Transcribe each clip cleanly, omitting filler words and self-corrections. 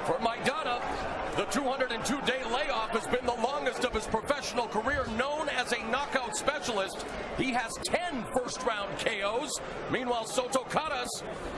For Maidana, the 202-day layoff has been the longest of his professional career. Known as a knockout specialist, he has 10 first-round KOs. Meanwhile, Soto Caras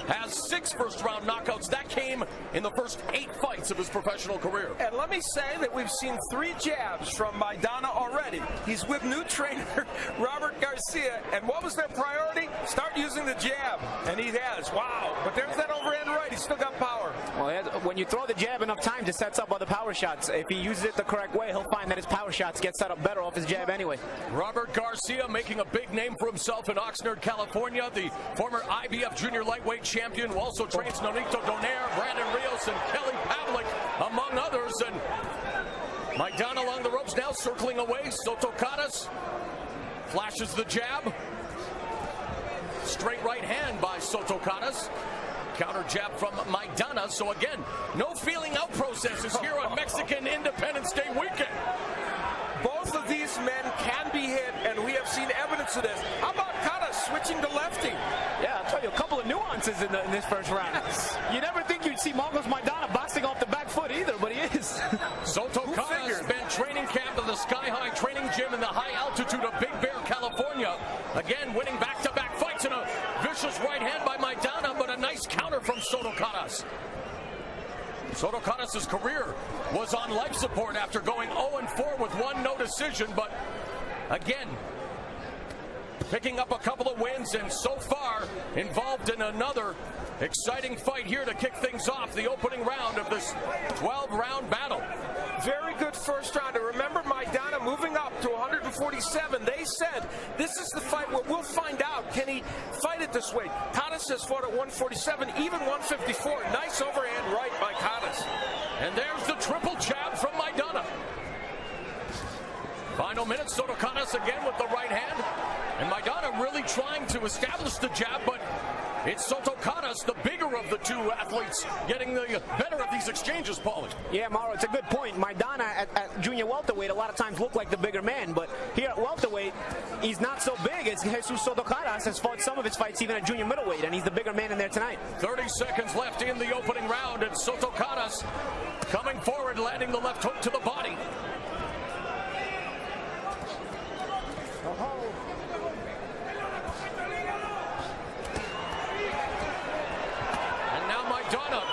has 6 first-round knockouts. That came in the first 8 fights of his professional career. And let me say that we've seen 3 jabs from Maidana already. He's with new trainer Robert Garcia, and what was their priority? Start using the jab, and he has. Wow, but there's that overhand right. He's still got power. Well, when you throw the jab enough times, it sets up other power shots. If he uses it the correct way, he'll find that his power shots get set up better off his jab anyway. Robert Garcia making a big name for himself in Oxnard, California. The former IBF junior lightweight champion who also trains Nonito Donaire, Brandon Rios, and Kelly Pavlik, among others. And Maidana along the ropes now, circling away. Soto Caras flashes the jab. Straight right hand by Soto Caras. Counter jab from Maidana. So again, no feeling out processes here on Mexican Independence Day weekend. Both of these men can be hit, and we have seen evidence of this. How about Caras switching to lefty? Yeah, I'll tell you a couple of nuances in this first round. Yes. You never think you'd see Markos Maidana boxing off the back foot either, but he is. Soto Caras spent training camp at the Sky High training gym in the high altitude of Big Bear, California. Again, winning back-to-back fights in a vicious right hand by Maidana, but a nice counter from Soto Caras. Soto Caras' career was on life support after going 0-4 with 1 no decision, but again, picking up a couple of wins and so far involved in another exciting fight here to kick things off the opening round of this 12-round battle. Very good first round. And remember, Maidana moving up to 147. They said this is the fight where we'll find out, can he fight it this way? Caras has fought at 147, even 154. Nice overhand right by Caras. And there's the triple jab from Maidana. Final minute, Soto Caras again with the right hand. And Maidana really trying to establish the jab, but it's Soto Caras, the bigger of the 2 athletes, getting the better of these exchanges, Paulie. Yeah, Mauro, it's a good point. Maidana at junior welterweight a lot of times look like the bigger man, but here at welterweight, he's not so big as Hesús Soto Caras has fought some of his fights even at junior middleweight, and he's the bigger man in there tonight. 30 seconds left in the opening round, and Soto Caras coming forward, landing the left hook to the body.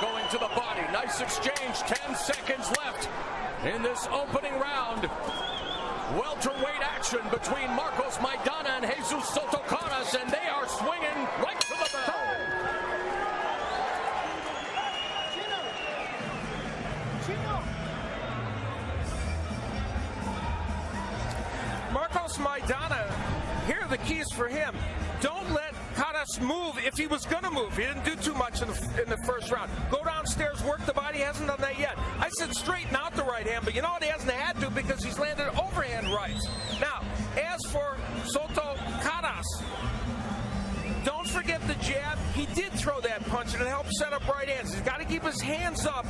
Going to the body. Nice exchange. 10 seconds left in this opening round. Welterweight action between Markos Maidana and Hesús Soto Caras, and they are swinging right to the bell. Markos Maidana, here are the keys for him. Don't let Caras move if he was going to move. He didn't do too much in the first round. Go downstairs, work the body. He hasn't done that yet. I said straighten out the right hand, but you know what? He hasn't had to because he's landed overhand rights. Now, as for Soto Caras, don't forget the jab. He did throw that punch, and it helped set up right hands. He's got to keep his hands up,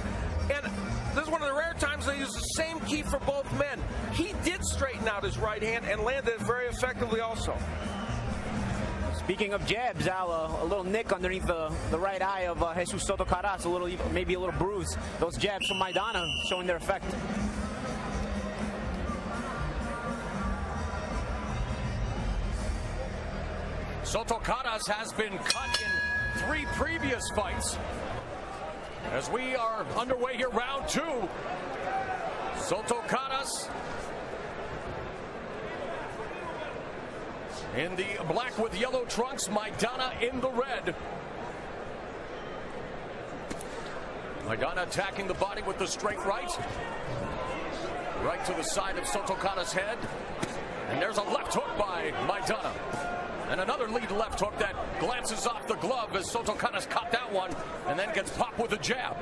and this is one of the rare times they use the same key for both men. He did straighten out his right hand and landed it very effectively also. Speaking of jabs, Al, a little nick underneath the right eye of Hesús Soto Caras, maybe a little bruise. Those jabs from Maidana showing their effect. Soto Caras has been cut in 3 previous fights. As we are underway here, round 2. Soto Caras in the black with yellow trunks, Maidana in the red. Maidana attacking the body with the straight right. Right to the side of Soto Caras' head. And there's a left hook by Maidana. And another lead left hook that glances off the glove as Soto Caras caught that one and then gets popped with a jab.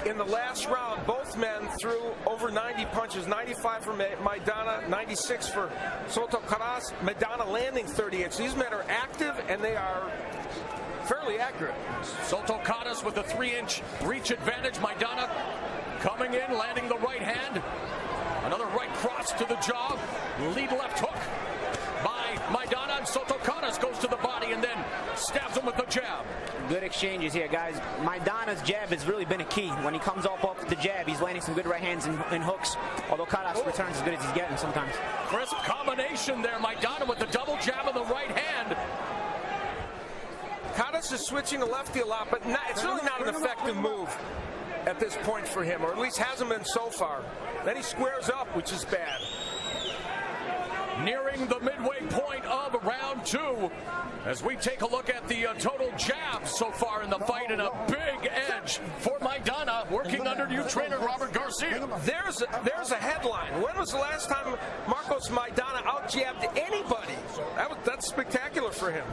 In the last round, both men threw over 90 punches, 95 for Maidana, 96 for Soto Caras. Maidana landing 38. So these men are active, and they are fairly accurate. Soto Caras with a 3-inch reach advantage. Maidana coming in, landing the right hand. Another right cross to the jaw. Lead left hook by Maidana, and Soto Caras goes to the body and then stabs him with the jab. Good exchanges here, guys. Maidana's jab has really been a key. When he comes off the jab, he's landing some good right hands and hooks, although Caras returns as good as he's getting sometimes. Crisp combination there. Maidana with the double jab in the right hand. Caras is switching to lefty a lot, but it's really not an effective move at this point for him, or at least hasn't been so far. Then he squares up, which is bad. Nearing the midway point of round 2 as we take a look at the total jabs so far in the fight, and a big edge for Maidana, working under new trainer Robert Garcia. There's a headline. When was the last time Markos Maidana out-jabbed anybody? That's spectacular for him.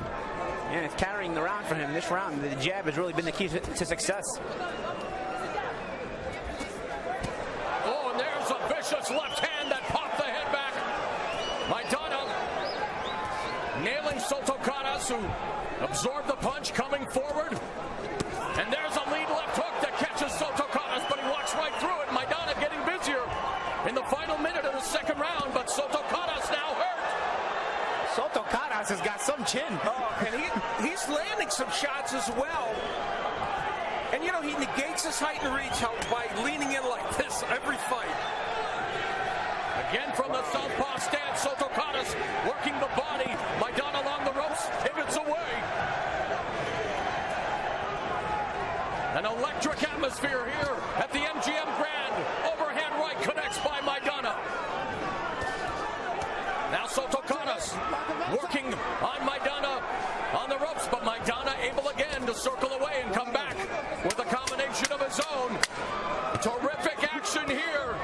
Yeah, it's carrying the round for him. This round, the jab has really been the key to success. Oh, and there's a vicious left hand that popped the head back. Maidana nailing Soto Caras, who absorbed the punch coming forward. And there's a lead left hook that catches Soto Caras, but he walks right through it. Maidana getting busier in the final minute of the second round, but Soto Caras now hurt. Soto Caras has got some chin. And he's landing some shots as well. And, you know, he negates his height and reach by leaning in like this every fight. Again from the southpaw stance, Soto Caras working the body. Maidana along the ropes, pivots away. An electric atmosphere here at the MGM Grand. Overhand right connects by Maidana. Now Soto Caras working on Maidana on the ropes, but Maidana able again to circle away and come back with a combination of his own. Terrific action here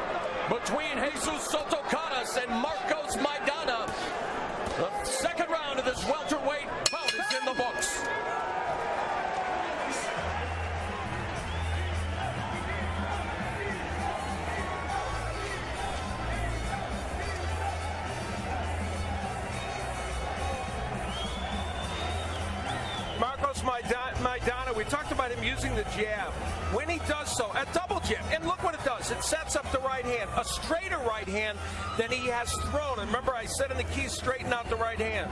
between Hesús Soto Caras and Markos Maidana. The second round of this welterweight bout is in the books. Markos Maidana, we talked about him using the jab. When he does so, a double jab, and look what it does. It sets up the right hand, a straighter right hand than he has thrown. And remember, I said in the key, straighten out the right hand.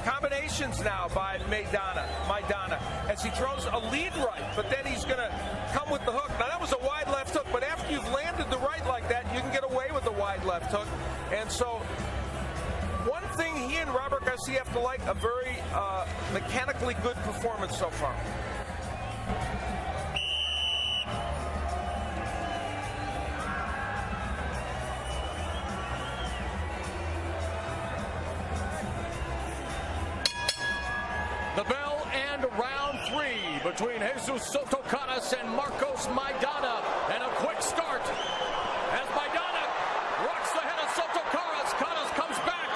Combinations now by Maidana, as he throws a lead right, but then he's going to come with the hook. Now, that was a wide left hook, but after you've landed the right like that, you can get away with the wide left hook. And so, one thing he and Robert Garcia have to like, a very mechanically good performance so far. The bell and round 3 between Hesús Soto Caras and Markos Maidana, and a quick start as Maidana rocks the head of Soto Caras. Caras comes back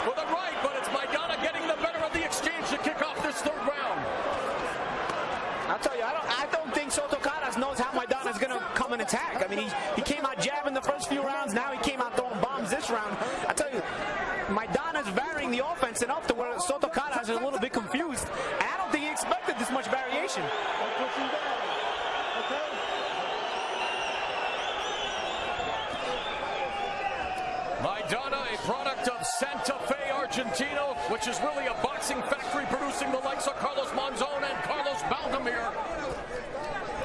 with a right, but it's Maidana getting the better of the exchange to kick off this third round. I'll tell you, I don't think Soto Caras knows how Maidana's going to come and attack. I mean, he came out jabbing the first few rounds. Now he came out throwing bombs this round. I tell you, Maidana's varying the offense enough to where Soto Caras is a little bit confused. And I don't think he expected this much variation. Maidana, a product of Santa Fe, Argentina, which is really a boxing factory producing the likes of Carlos Monzon and Carlos Baldemir.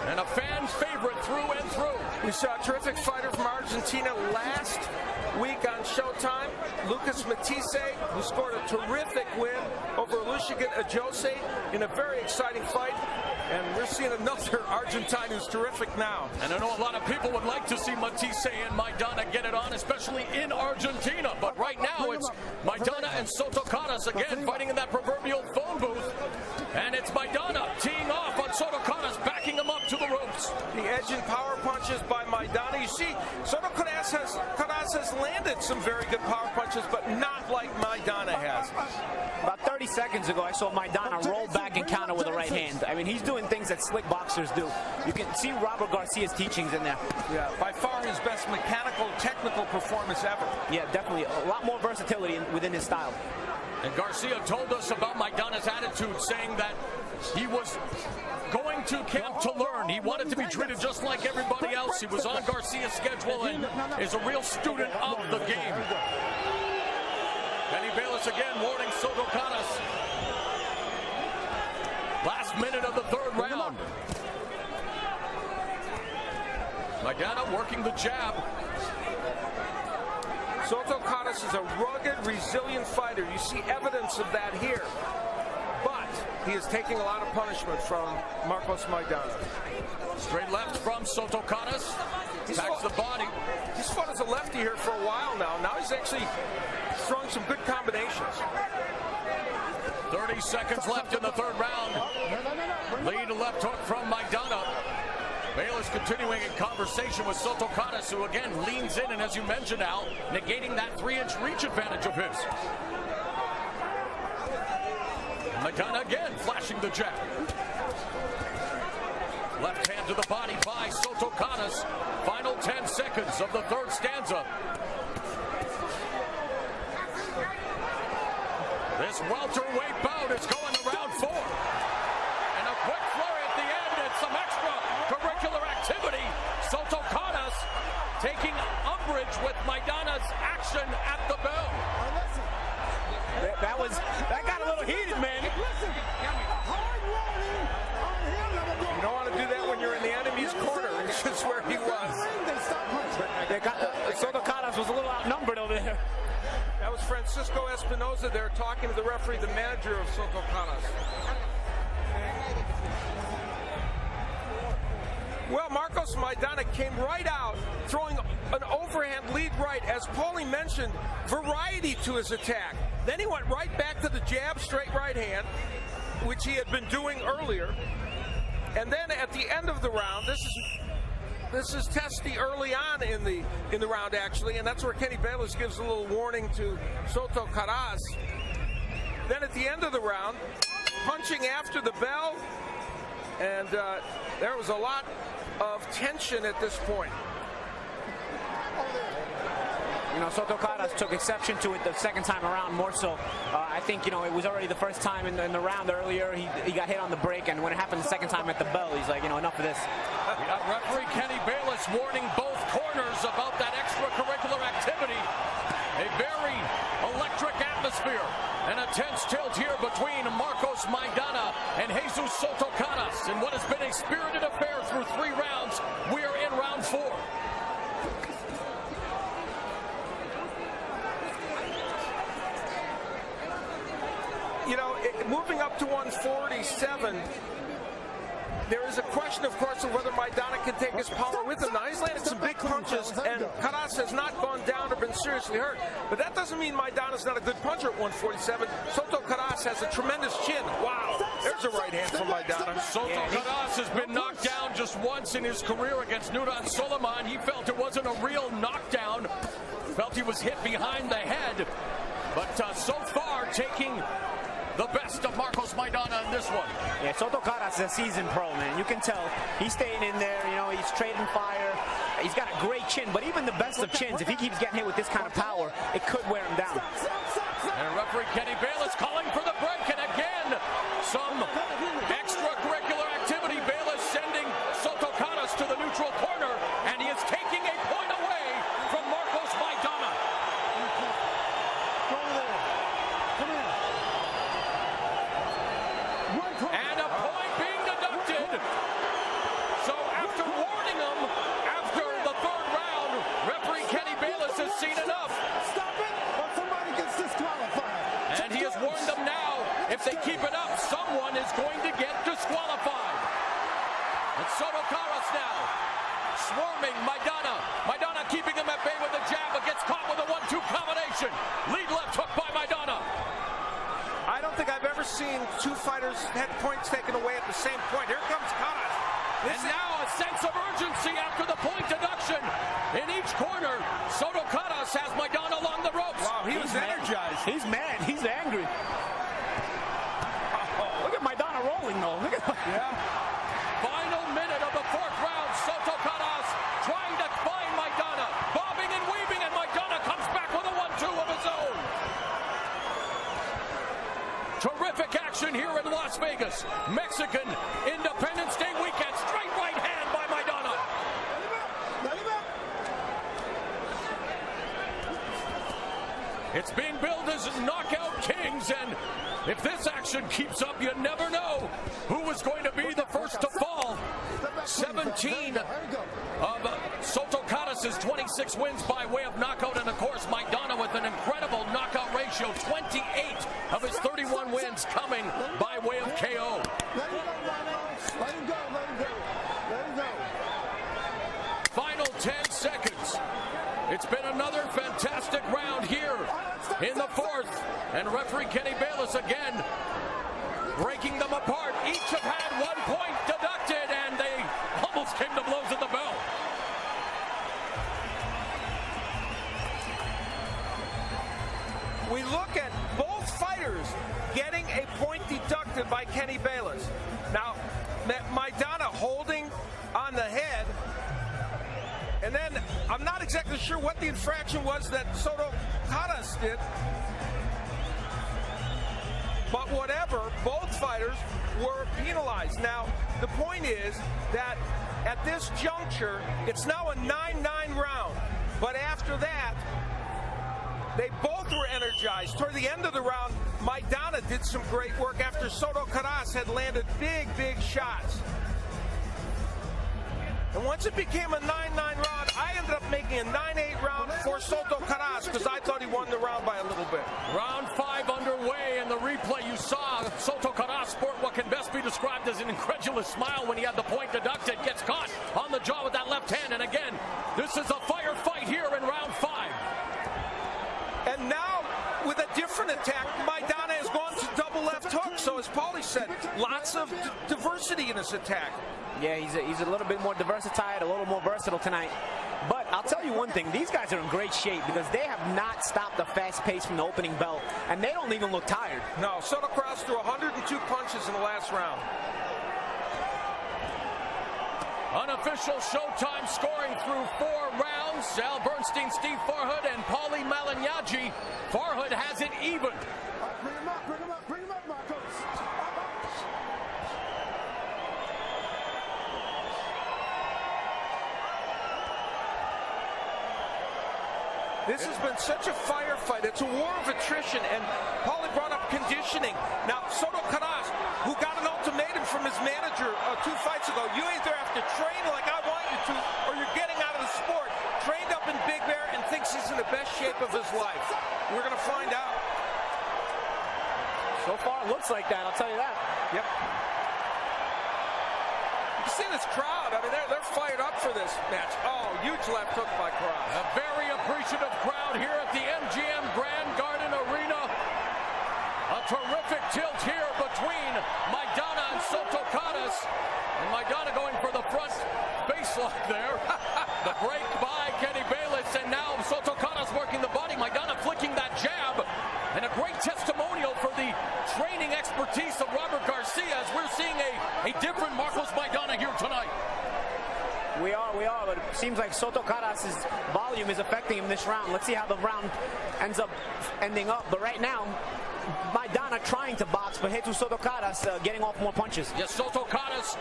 And a fan favorite through and through. We saw a terrific fighter from Argentina last week on Showtime, Lucas Matisse, who scored a terrific win over Olusegun Ajose in a very exciting fight. And we're seeing another Argentine who's terrific now. And I know a lot of people would like to see Matisse and Maidana get it on, especially in Argentina. But right now, it's Maidana and Soto Caras again fighting in that proverbial phone booth. And it's Maidana teeing off on Soto Caras, backing him up to the ropes. The edge and power punches by Maidana. You see, Soto Caras has landed some very good power punches, but not like Maidana has. About 30 seconds ago, I saw Maidana roll back and counter with a right hand. I mean, he's doing things that slick boxers do. You can see Robert Garcia's teachings in there. Yeah, by far his best mechanical, technical performance ever. Yeah, definitely. A lot more versatility within his style. And Garcia told us about Maidana's attitude, saying that he was going to camp to learn. He wanted to be treated just like everybody else. He was on Garcia's schedule and is a real student of the game. Benny Bayless again warning Soto Caras. Last last minute of the third round. Maidana working the jab. Soto Caras is a rugged, resilient fighter. You see evidence of that here. But he is taking a lot of punishment from Markos Maidana. Straight left from Soto Caras. Attacks the body. He's fought as a lefty here for a while now. Now he's actually throwing some good combinations. 30 seconds left in the third round. Lead left hook from Maidana. Bayless continuing in conversation with Soto Caras, who again leans in, and as you mentioned, Al, negating that 3-inch reach advantage of his. Maidana again flashing the jab. Left hand to the body by Soto Caras. Final 10 seconds of the third stanza. This welterweight bout is going to round 4. And a quick flurry at the end and some extracurricular activity. Soto Caras taking umbrage with Maidana's action at the bell. That got a little heated, man. You don't want to do that when you're in the enemy's corner, which is where he was. Soto Caras was a little outnumbered over there. That was Francisco Espinoza there talking to the referee, the manager of Soto Caras. Well, Markos Maidana came right out, throwing an overhand lead right. As Paulie mentioned, variety to his attack. Then he went right back to the jab, straight right hand, which he had been doing earlier. And then at the end of the round, this is testy early on in the round, actually, and that's where Kenny Bayless gives a little warning to Soto Caras. Then at the end of the round, punching after the bell, and there was a lot of tension at this point. You know, Soto Caras took exception to it the second time around more so. I think, you know, it was already the first time in the round earlier. He got hit on the break, and when it happened the second time at the bell, he's like, you know, enough of this. We got referee Kenny Bayless warning both corners about that extracurricular activity. A very electric atmosphere and a tense tilt here between Markos Maidana and Jesus Soto Caras in what has been a spirited affair through 3 rounds. We are in round 4. You know, moving up to 147, there is a question, of course, of whether Maidana can take his power with him. Now, he's landed some big punches, and Caras has not gone down or been seriously hurt. But that doesn't mean Maidana's not a good puncher at 147. Soto Caras has a tremendous chin. Wow, there's a right hand from Maidana. Soto Caras has been knocked down just once in his career against Nudan Soliman. He felt it wasn't a real knockdown. Felt he was hit behind the head. But so far, taking the best of Markos Maidana in this one. Yeah, Soto Caras is a seasoned pro, man. You can tell he's staying in there. You know, he's trading fire. He's got a great chin, but even the best of chins, if he keeps getting hit with this kind of power, it could wear him down. And referee Kenny Bayless calling for the break, and again, some extracurricular activity. Bayless sending Soto Caras to the neutral corner, and he is taking a point away from Markos Maidana. And a point being deducted. So after warning him after the third round, referee Kenny Bayless has seen enough. Stop it, or somebody gets disqualified. And he has warned them now, if they keep it up, someone is going to get disqualified. And Soto Caras now swarming Maidana. Maidana keeping him at bay with a jab, but gets caught with a 1-2 combination. Lead left hook by Maidana. I don't think I've ever seen two fighters had points taken away at the same point. Here comes Caras. And now a sense of urgency after the point deduction. In each corner, Soto Caras has Maidana along the ropes. Wow, he was energized. He's mad. He's angry. Look at Maidana rolling, though. Look at Final minute of the fourth round. Soto Caras trying to find Maidana. Bobbing and weaving, and Maidana comes back with a 1-2 of his own. Terrific action here in Las Vegas. Mexican Independence Day weekend. Straight right hand by Maidana. It's being billed as Knockout Kings, and if this action keeps up, you never know who is going to be the first to fall. 17 of Soto Caras' 26 wins by way of knockout, and of course Maidana with an incredible knockout ratio, 28 of his 31 wins coming by way of KO. Let him go, Ramos. Let him go, let him go. Let him go. Final 10 seconds. It's been another fantastic round here in the fourth, and referee Kenny Bayless again breaking them apart. Each have had 1 point deducted, and they almost came to blows at the bell. We look at both fighters getting a point deducted by Kenny Bayless. Now, Maidana holding on the head, and then I'm not exactly sure what the infraction was that Soto Caras did. But whatever, both fighters were penalized. Now, the point is that at this juncture, it's now a 9-9 round. But after that, they both were energized. Toward the end of the round, Maidana did some great work after Soto Caras had landed big, big shots. And once it became a 9-9 round, I ended up making a 9-8 round for Soto Caras because I thought he won the round by a little bit. Round 5 underway, and the replay you saw, Soto Caras sport what can best be described as an incredulous smile when he had the point deducted, gets caught on the jaw with that left hand, and again, this is a firefight here in round 5. And now, with a different attack, Maidana has gone to double left hook, so as Paulie said, lots of diversity in his attack. Yeah, he's a little bit more diversified, a little more versatile tonight. But I'll tell you one thing, these guys are in great shape because they have not stopped the fast pace from the opening bell, and they don't even look tired. No, Soto Caras threw 102 punches in the last round. Unofficial Showtime scoring through 4 rounds. Sal Bernstein, Steve Farhood, and Paulie Malignaggi. Farhood has it even. Bring him up, bring him up, bring him up, Marcos. This has been such a firefight. It's a war of attrition, and Paulie brought up conditioning. Now, Soto Caras, who got an ultimatum from his manager 2 fights ago, you either have to train like I want you to, or you're getting out of the sport. Trained up in Big Bear and thinks he's in the best shape of his life. We're going to find out. So far, it looks like that, I'll tell you that. Yep. You see this crowd. I mean, they're fired up for this match. Oh, huge left hook by Caras. A very appreciative crowd here at the MGM Grand Garden Arena. A terrific tilt here between Maidana and Soto Caras. And Maidana going for the front baseline there. The break by Kenny Bayless, and now Soto Caras working the body. Maidana flicking that jab. And a great testimonial for the training expertise of Robert Garcia as we're seeing a different Marcos Maidana here tonight. We are, but it seems like Soto Caras' volume is affecting him this round. Let's see how the round ends up ending up. But right now, Maidana trying to box, but Hesús Soto Caras getting off more punches. Yes, Soto Caras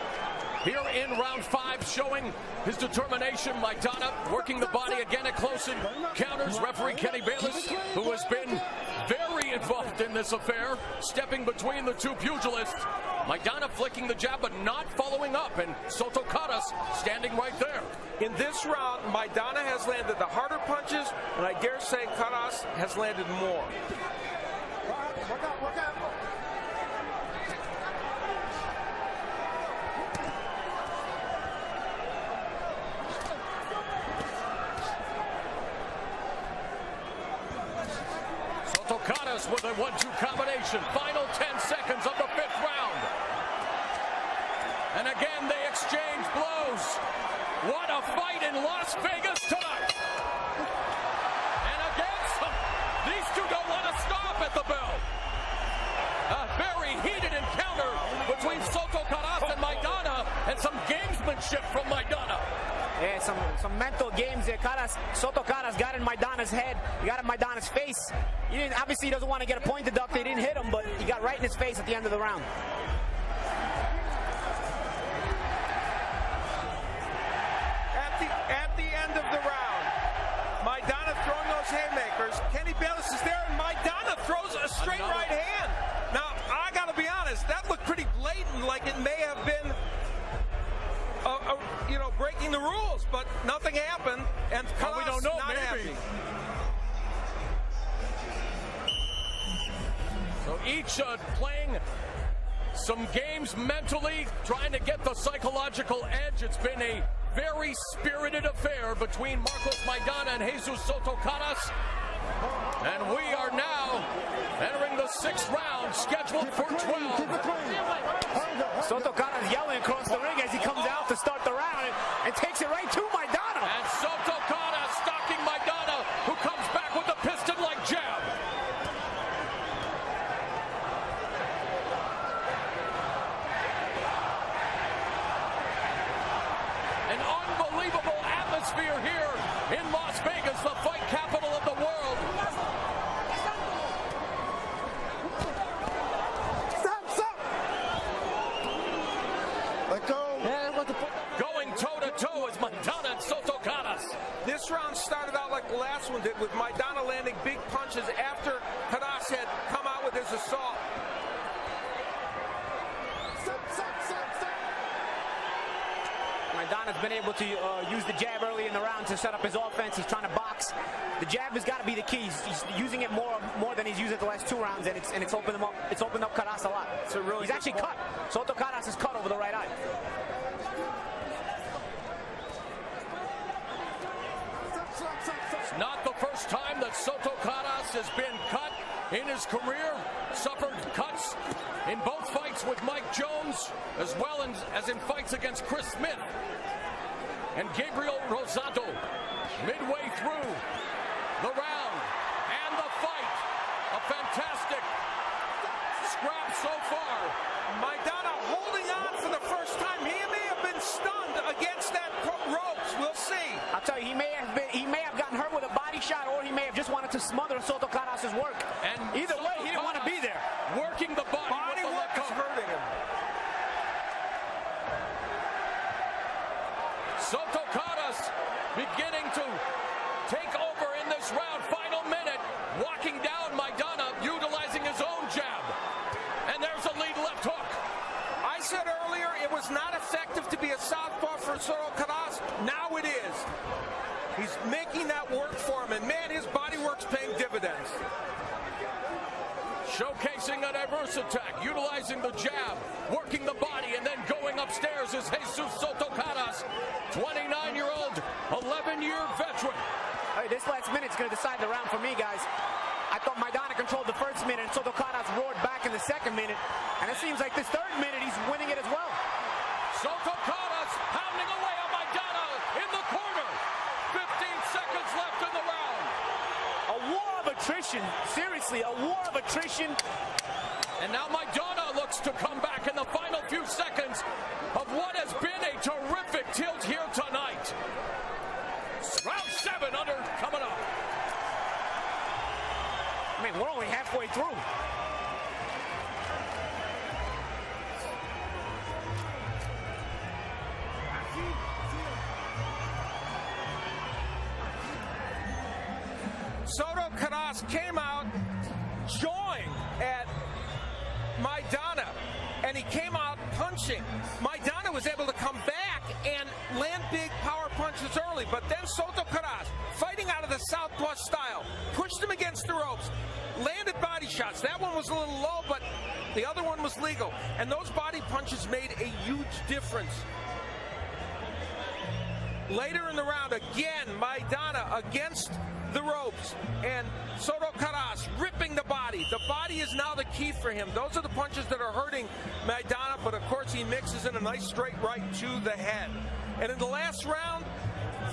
here in round 5 showing his determination. Maidana working the body again at close encounters. Referee Kenny Bayless, who has been very involved in this affair, stepping between the two pugilists. Maidana flicking the jab but not following up, and Soto Caras standing right there. In this round, Maidana has landed the harder punches, and I dare say Caras has landed more. Work out, work out. Soto Caras with a 1-2 combination. Final 10 seconds of the 5th round. And again, they exchange blows. What a fight in Las Vegas tonight. And again, these two don't want to stop at the bell. A very heated encounter between Soto Caras and Maidana, and some gamesmanship from Maidana. Yeah, some mental games there. Soto Caras got in Maidana's head. He got in Maidana's face. Obviously, he doesn't want to get a point deducted. He didn't hit him, but he got right in his face at the end of the round. At the end of the round, Maidana throwing those haymakers. Kenny Bayless is there. straight right hand. Now, I got to be honest, that looked pretty blatant, like it may have been, you know, breaking the rules, but nothing happened, and we don't know, not maybe. happy. So each playing some games mentally, trying to get the psychological edge. It's been a very spirited affair between Markos Maidana and Hesús Soto Caras. And we are now entering the 6th round, scheduled for 12. Soto Caras yelling across the ring as he comes out to start the round and takes it right to Maidana. And Soto Caras stalking Maidana, who comes back with a piston-like jab. An unbelievable atmosphere here in Las Vegas, the fight capital of the world. Stop! Let go. Going toe-to-toe is Maidana and Soto Caras. This round started out like the last one did, with Maidana landing big punches after Caras had come out with his assault. Stop. Maidana's been able to use the jab early in the round to set up his offense. He's trying to box. The jab has got to be the key. He's using it more than he's used it the last 2 rounds, and it's opened him up. It's opened up Caras a lot. It's a really he's good actually point. cut. Soto Caras is cut over the right eye. It's not the first time that Soto Caras has been cut in his career. Suffered cuts in both fights with Mike Jones, as well as in fights against Chris Smith and Gabriel Rosado. Midway through the round and the fight, a fantastic scrap so far. Maidana holding on for the first time. He may have been stunned against that ropes. We'll see. I'll tell you, he may have gotten hurt with a body shot, or he may have just wanted to smother Soto Caras' work. And either way, he didn't want to be there. Working the body with the work left is hook. hurting him. Soto Caras beginning to take over in this round. Final minute, walking down Maidana, utilizing his own jab. And there's a lead left hook. I said earlier it was not effective to be a southpaw for Soto Caras. Now it is. He's making that work for him, and man, his body work's paying dividends. Showcasing a diverse attack, utilizing the jab, working the body, and then going upstairs is Hesús Soto Caras, 29-year-old, 11-year veteran. Hey, this last minute's going to decide the round for me, guys. I thought Maidana controlled the first minute, and Soto Caras roared back in the second minute. And it seems like this third minute, he's winning it as well. Soto Caras pounding away on Maidana in the corner. 15 seconds left in the round. A war of attrition. Seriously, a war of attrition. And now Maidana looks to come back in the final few seconds of what has been a terrific tilt here tonight. Round 7 coming up. I mean, we're only halfway through. Soto Caras came out, joined at Maidana, and he came out punching. Maidana was able to come back and land big power punches early, but then Soto Caras, fighting out of the southpaw style, pushed him against the ropes, landed body shots. That one was a little low, but the other one was legal. And those body punches made a huge difference. Later in the round, again, Maidana against the ropes, and Soto Caras ripping the body. The body is now the key for him. Those are the punches that are hurting Maidana, but of course he mixes in a nice straight right to the head. And in the last round,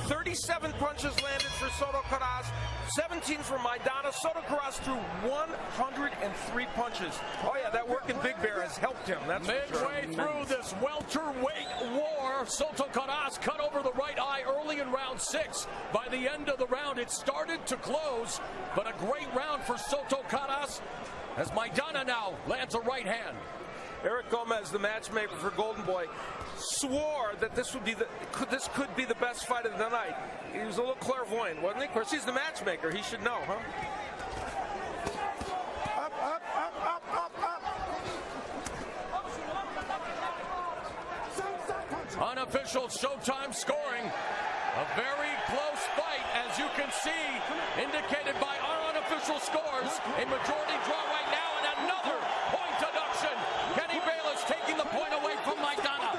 37 punches landed for Soto Caras, 17 for Maidana. Soto Caras threw 103 punches. Oh yeah, that work in Big Bear has helped him. That's midway through this welterweight war. Soto Caras cut over the right eye early in round 6. By the end of the round, it started to close, but a great round for Soto Caras as Maidana now lands a right hand. Eric Gomez, the matchmaker for Golden Boy, swore that this could be the best fight of the night. He was a little clairvoyant, wasn't he? Of course, he's the matchmaker. He should know, huh? Up. unofficial Showtime scoring. A very close fight, as you can see, indicated by our unofficial scores. A majority draw right now, and another point deduction. Kenny Bayless taking the point away from Maidana.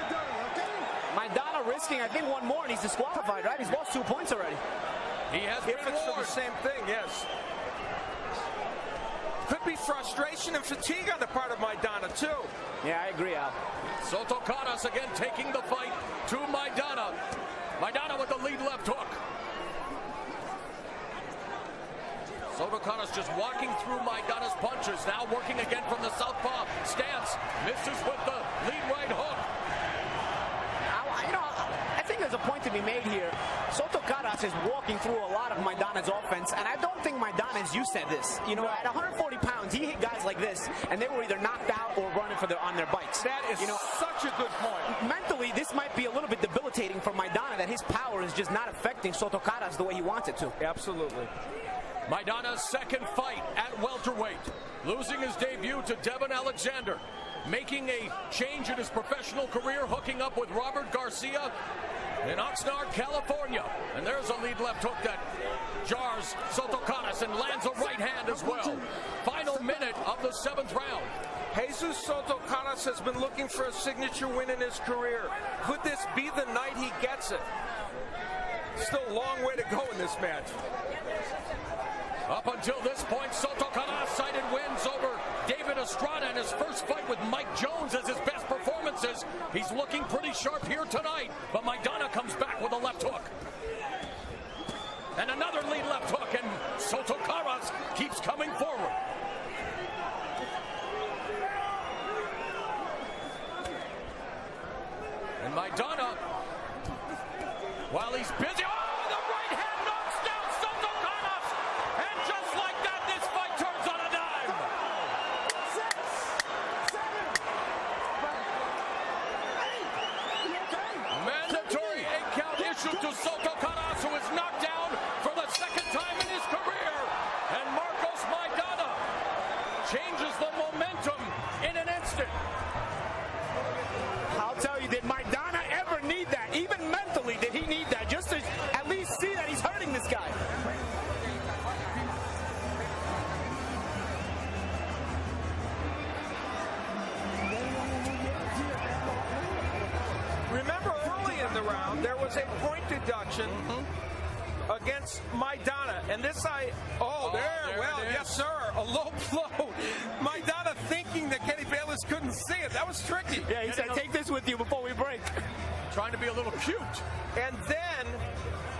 Maidana risking, I think, one more, and he's disqualified, right? He's lost 2 points already. He has If been it's for the warned. same thing, yes. Could be frustration and fatigue on the part of Maidana, too. Yeah, I agree, Al. Soto Caras again taking the fight to Maidana. Maidana with the lead left hook. Soto Caras just walking through Maidana's punches. Now working again from the southpaw stance. Misses with the lead right hook. I think there's a point to be made here. Soto Caras is walking through a lot of Maidana's offense, and I don't think Maidana is used to this. You know, at 140 pounds, he hit guys like this, and they were either knocked out or running on their bikes. That is such a good point. Mentally, this might be a little bit debilitating for Maidana, that his power is just not affecting Soto Caras the way he wants it to. Absolutely. Maidana's second fight at welterweight, losing his debut to Devin Alexander, making a change in his professional career, hooking up with Robert Garcia in Oxnard, California. And there's a lead left hook that jars Soto Caras and lands a right hand as well. Final minute of the 7th round. Jesus Soto Caras has been looking for a signature win in his career. Could this be the night he gets it? Still a long way to go in this match. Up until this point, Soto Caras cited wins over David Estrada in his first fight with Mike Jones as his best performances. He's looking pretty sharp here tonight, but Maidana comes back with a left hook. And another lead left hook, and Soto Caras keeps coming forward. And Maidana, while he's busy, the right hand knocks down Soto Caras! And just like that, this fight turns on a dime! 6, 7, 8. Mandatory 8-count issued to Soto Caras, who is knocked down for the second time in his career. And Markos Maidana changes the momentum in an instant. I'll tell you, did Maidana ever need that? Even mentally, did he need that? Just to at least see that he's hurting this guy. Remember early in the round, there was a point deduction against Maidana. And this yes, sir, a low blow. Maidana thinking that Kenny Bayless couldn't see it. That was tricky. Yeah, he said, take this with you before we break. Trying to be a little cute. And then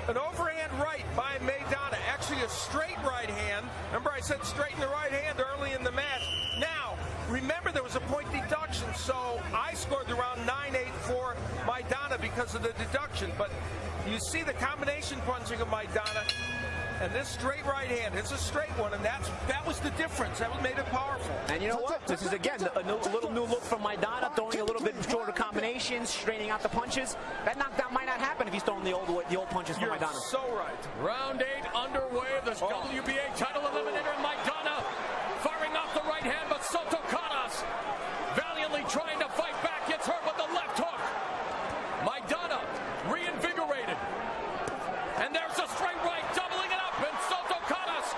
an overhand right by Maidana, actually a straight right hand. Remember I said straighten the right hand early in the match. Now, remember there was a point deduction, so I scored the round 9-8 for Maidana because of the deduction. But you see the combination punching of Maidana, and this straight right hand, it's a straight one, and that was the difference. That made it powerful. And you know what? This is, again, a little new look from Maidana, throwing a little bit shorter combinations, straightening out the punches. That knockdown might not happen if he's throwing the old punches from Maidana. So right. Round 8 underway. This WBA title eliminator, Maidana, firing off the right hand, but Soto Caras valiantly trying to fight back, gets hurt with the left hook. Maidana reinvigorated. And there's a straight right, doubling it up, and Soto Caras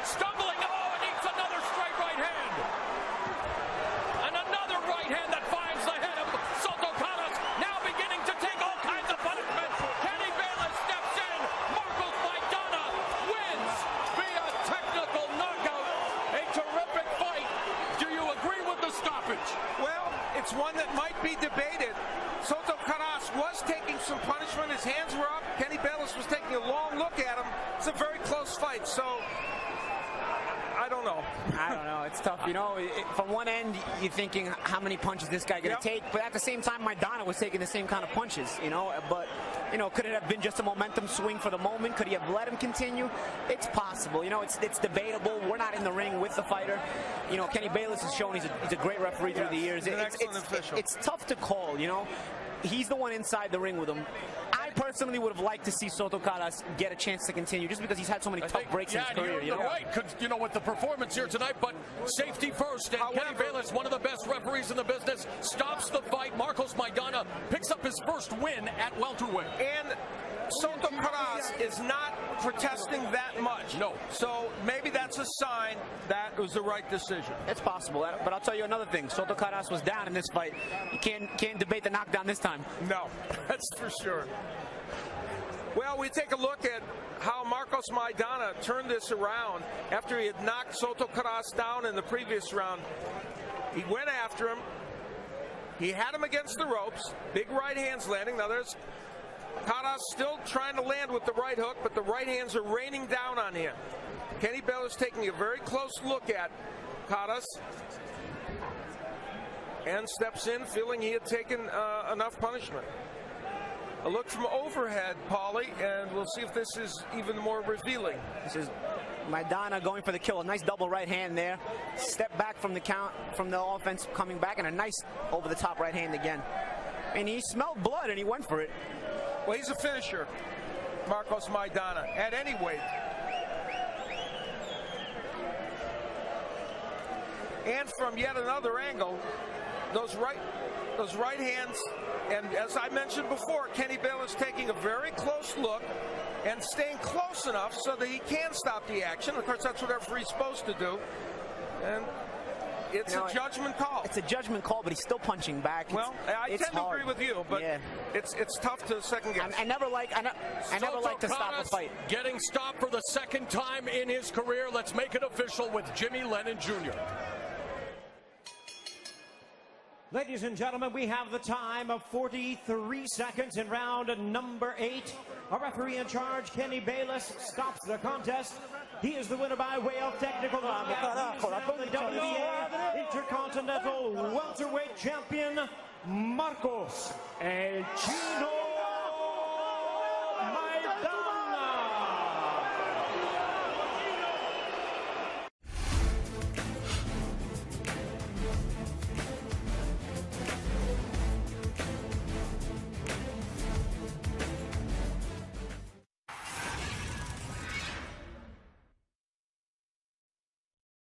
stumbling. Oh, and eats another straight right hand. And another right hand that finds the head of Soto Caras, now beginning to take all kinds of punishment. Kenny Bayless steps in. Markos Maidana wins via technical knockout. A terrific fight. Do you agree with the stoppage? Well, it's one that might be debated. Soto Caras was taking some punishment. His hands were up. Kenny Bayless was taking a long look at him. It's a very close fight, so I don't know. I don't know. It's tough. You know, from one end, you're thinking, how many punches this guy going to take? But at the same time, Maidana was taking the same kind of punches, you know. But, you know, could it have been just a momentum swing for the moment? Could he have let him continue? It's possible. You know, it's debatable. We're not in the ring with the fighter. You know, Kenny Bayless has shown he's a great referee through the years. He's an excellent official. It's tough to call, you know. He's the one inside the ring with him. I personally personally would have liked to see Soto Caras get a chance to continue, just because he's had so many tough breaks in his career. You're right, with the performance here tonight, but safety first. And Kenny Bayless, one of the best referees in the business, stops the fight. Markos Maidana picks up his first win at welterweight. And Soto Caras is not protesting that much. No. So maybe that's a sign that it was the right decision. It's possible, but I'll tell you another thing. Soto Caras was down in this fight. You can't debate the knockdown this time. No, that's for sure. Well, we take a look at how Markos Maidana turned this around after he had knocked Soto Caras down in the previous round. He went after him. He had him against the ropes. Big right hands landing. Now there's Caras still trying to land with the right hook, but the right hands are raining down on him. Kenny Bayless taking a very close look at Caras and steps in, feeling he had taken enough punishment. A look from overhead, Paulie, and we'll see if this is even more revealing. This is Maidana going for the kill. A nice double right hand there. Step back from the count, from the offense coming back, and a nice over-the-top right hand again. And he smelled blood, and he went for it. Well, he's a finisher, Markos Maidana, at any weight. And from yet another angle, those right hands, and as I mentioned before, Kenny Bayless taking a very close look and staying close enough so that he can stop the action. Of course, that's what a referee's supposed to do. And it's a judgment call. It's a judgment call, but he's still punching back. Well, I tend to agree with you, but it's tough to second guess. I never like to stop a fight. Getting stopped for the second time in his career. Let's make it official with Jimmy Lennon Jr. Ladies and gentlemen, we have the time of 43 seconds in round number 8. Our referee in charge, Kenny Bayless, stops the contest. He is the winner by way of technical knockout. The WBA Intercontinental Welterweight Champion, Markos El Chino